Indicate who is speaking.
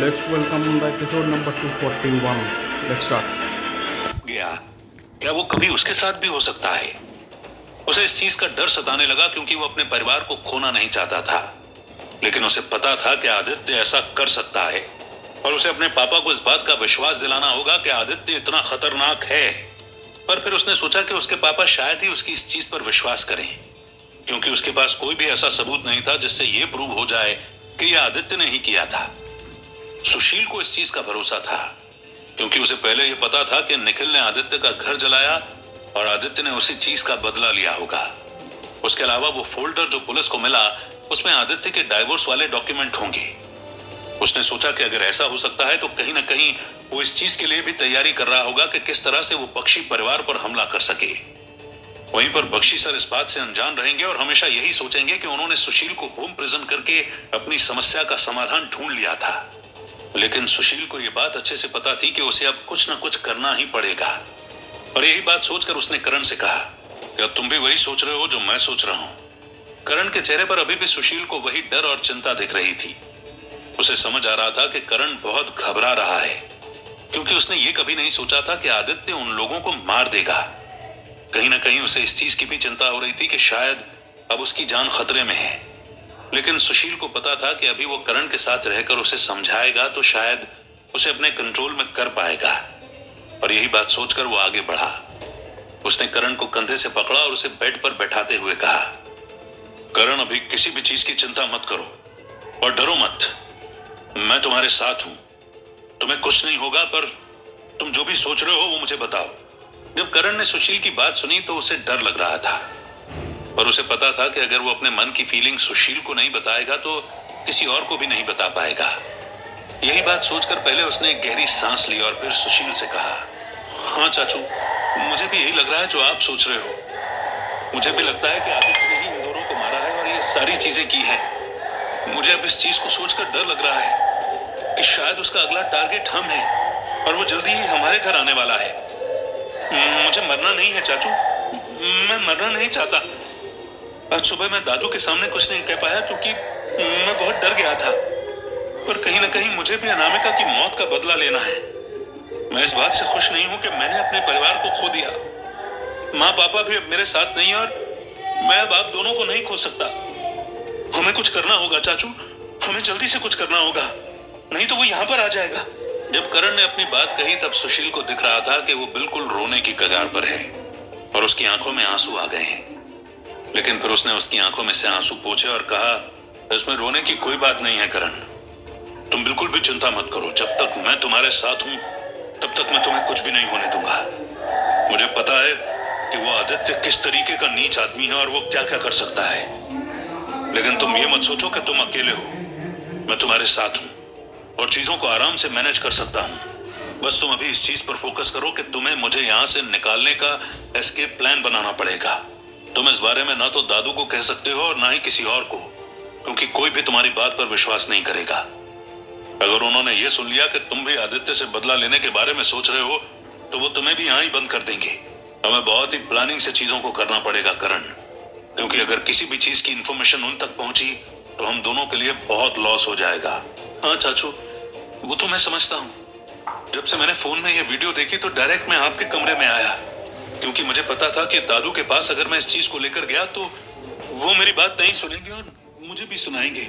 Speaker 1: Let's welcome the episode number 241. Let's start.
Speaker 2: गया क्या वो कभी उसके साथ भी हो सकता है? उसे इस चीज का डर सताने लगा क्योंकि वो अपने परिवार को खोना नहीं चाहता था, लेकिन उसे पता था कि आदित्य ऐसा कर सकता है और उसे अपने पापा को इस बात का विश्वास दिलाना होगा कि आदित्य इतना खतरनाक है। पर फिर उसने सोचा कि उसके पापा शायद ही उसकी इस चीज पर विश्वास करें, क्योंकि उसके पास कोई भी ऐसा सबूत नहीं था जिससे यह प्रूव हो जाए कि यह आदित्य ने ही किया था। सुशील को इस चीज का भरोसा था, क्योंकि उसे पहले यह पता था कि निखिल ने आदित्य का घर जलाया और आदित्य ने उसी चीज का बदला लिया होगा। उसके अलावा वो फोल्डर जो पुलिस को मिला उसमें आदित्य के डाइवोर्स वाले डॉक्यूमेंट होंगे। उसने सोचा कि अगर ऐसा हो सकता है तो कहीं ना कहीं वो इस चीज के लिए भी तैयारी कर रहा होगा कि किस तरह से वो बख्शी परिवार पर हमला कर सके। वहीं पर बख्शी सर इस बात से अनजान रहेंगे और हमेशा यही सोचेंगे कि उन्होंने सुशील को होम प्रिजन करके अपनी समस्या का समाधान ढूंढ लिया था। लेकिन सुशील को यह बात अच्छे से पता थी कि उसे अब कुछ ना कुछ करना ही पड़ेगा। और यही बात सोचकर उसने करण से कहा कि अब तुम भी वही सोच रहे हो जो मैं सोच रहा हूं। करण के चेहरे पर अभी भी सुशील को वही डर और चिंता दिख रही थी। उसे समझ आ रहा था कि करण बहुत घबरा रहा है, क्योंकि उसने ये कभी नहीं सोचा था कि आदित्य उन लोगों को मार देगा। कहीं ना कहीं उसे इस चीज की भी चिंता हो रही थी कि शायद अब उसकी जान खतरे में है। लेकिन सुशील को पता था कि अभी वो करण के साथ रहकर उसे समझाएगा तो शायद उसे अपने कंट्रोल में कर पाएगा। और यही बात सोचकर वो आगे बढ़ा। उसने करण को कंधे से पकड़ा और उसे बेड पर बैठाते हुए कहा, करण अभी किसी भी चीज की चिंता मत करो और डरो मत। मैं तुम्हारे साथ हूं, तुम्हें कुछ नहीं होगा, पर तुम जो भी सोच रहे हो वो मुझे बताओ। जब करण ने सुशील की बात सुनी तो उसे डर लग रहा था, पर उसे पता था कि अगर वो अपने मन की फीलिंग सुशील को नहीं बताएगा तो किसी और को भी नहीं बता पाएगा। यही बात सोचकर पहले उसने एक गहरी सांस ली और फिर सुशील से कहा, हाँ चाचू, मुझे भी यही लग रहा है जो आप सोच रहे हो। मुझे भी लगता है कि आदित्य ने ही इन दोनों को मारा है और ये सारी चीजें की हैं। मुझे अब इस चीज को सोचकर डर लग रहा है कि शायद उसका अगला टारगेट हम है और वो जल्दी ही हमारे घर आने वाला है। मुझे मरना नहीं है चाचू, मैं मरना नहीं चाहता। आज सुबह मैं दादू के सामने कुछ नहीं कह पाया क्योंकि मैं बहुत डर गया था, पर कहीं ना कहीं मुझे भी अनामिका की मौत का बदला लेना है। मैं इस बात से खुश नहीं हूं कि मैंने अपने परिवार को खो दिया। माँ पापा भी अब मेरे साथ नहीं और मैं अब आप दोनों को नहीं खो सकता। हमें कुछ करना होगा चाचू, हमें जल्दी से कुछ करना होगा, नहीं तो वो यहाँ पर आ जाएगा। जब करण ने अपनी बात कही तब सुशील को दिख रहा था कि वो बिल्कुल रोने की कगार पर है और उसकी आंखों में आंसू आ गए हैं। लेकिन फिर उसने उसकी आंखों में से आंसू पोंछे और कहा, इसमें रोने की कोई बात नहीं है करण, तुम बिल्कुल भी चिंता मत करो। जब तक मैं तुम्हारे साथ हूं तब तक मैं तुम्हें कुछ भी नहीं होने दूंगा। मुझे पता है कि वो आदित्य किस तरीके का नीच आदमी है और वो क्या क्या कर सकता है, लेकिन तुम ये मत सोचो कि तुम अकेले हो। मैं तुम्हारे साथ हूं और चीजों को आराम से मैनेज कर सकता हूं। बस तुम अभी इस चीज पर फोकस करो कि तुम्हें मुझे यहां से निकालने का एस्केप प्लान बनाना पड़ेगा। तुम इस बारे में ना तो दादू को कह सकते हो और ना ही किसी और को, क्योंकि कोई भी तुम्हारी बात पर विश्वास नहीं करेगा। अगर उन्होंने ये सुन लिया कि तुम भी आदित्य से बदला लेने के बारे में सोच रहे हो तो वो तुम्हें भी यहां ही बंद कर देंगे। हमें बहुत ही प्लानिंग से चीजों को करना पड़ेगा करण, क्योंकि अगर किसी भी चीज की इंफॉर्मेशन उन तक पहुंची तो हम दोनों के लिए बहुत लॉस हो जाएगा। हाँ चाचू, वो तो मैं समझता हूँ। जब से मैंने फोन में ये वीडियो देखी तो डायरेक्ट मैं आपके कमरे में आया, क्योंकि मुझे पता था कि दादू के पास अगर मैं इस चीज को लेकर गया तो वो मेरी बात नहीं सुनेंगे और मुझे भी सुनाएंगे।